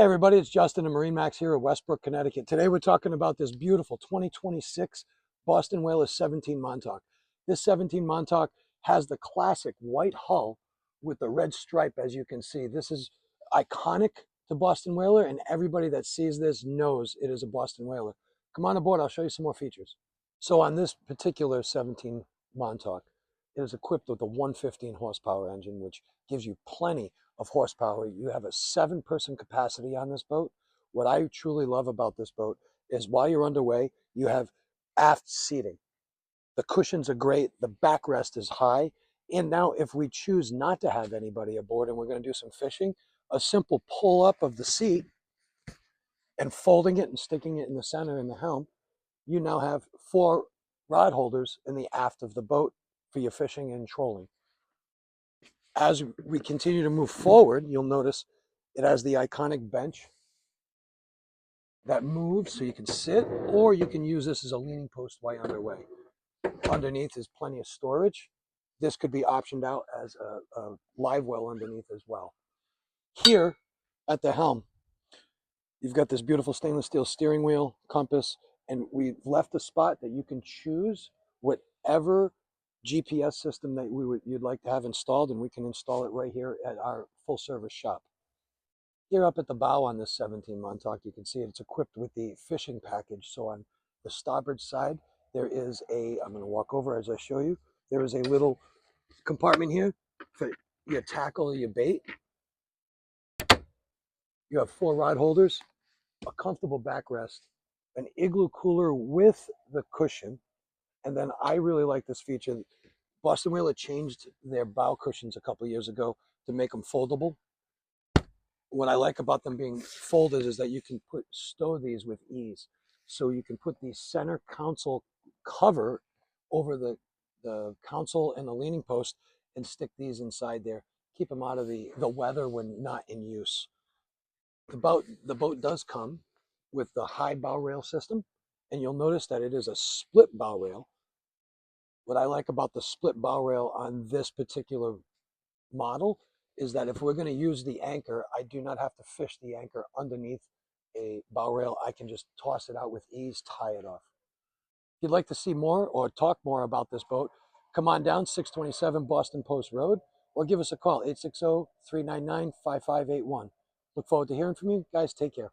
Hey everybody, it's Justin and MarineMax here at Westbrook, Connecticut. Today we're talking about this beautiful 2026 Boston Whaler 17 Montauk. This 17 Montauk has the classic white hull with the red stripe, as you can see. This is iconic to Boston Whaler, and everybody that sees this knows it is a Boston Whaler. Come on aboard, I'll show you some more features. So on this particular 17 Montauk, it is equipped with a 115 horsepower engine, which gives you plenty of horsepower. You have a 7-person capacity on this boat. What I truly love about this boat is while you're underway, you have aft seating. The cushions are great. The backrest is high. And now if we choose not to have anybody aboard and we're going to do some fishing, a simple pull up of the seat and folding it and sticking it in the center in the helm, you now have 4 rod holders in the aft of the boat for your fishing and trolling. As we continue to move forward, you'll notice it has the iconic bench that moves so you can sit, or you can use this as a leaning post while you're underway. Underneath is plenty of storage. This could be optioned out as a live well underneath as well. Here at the helm, you've got this beautiful stainless steel steering wheel, compass, and we've left a spot that you can choose whatever GPS system that you'd like to have installed, and we can install it right here at our full service shop. Here up at the bow on this 17 Montauk, you can see it's equipped with the fishing package. So on the starboard side, there is I'm going to walk over as I show you, there is a little compartment here for your tackle or your bait. You have 4 rod holders, a comfortable backrest, an igloo cooler with the cushion, and then I really like this feature. Boston Whaler changed their bow cushions a couple of years ago to make them foldable. What I like about them being folded is that you can stow these with ease. So you can put the center console cover over the console and the leaning post and stick these inside there. Keep them out of the weather when not in use. The boat does come with the high bow rail system, and you'll notice that it is a split bow rail. What I like about the split bow rail on this particular model is that if we're going to use the anchor, I do not have to fish the anchor underneath a bow rail. I can just toss it out with ease, tie it off. If you'd like to see more or talk more about this boat, come on down 627 Boston Post Road or give us a call, 860-399-5581. Look forward to hearing from you. Guys, take care.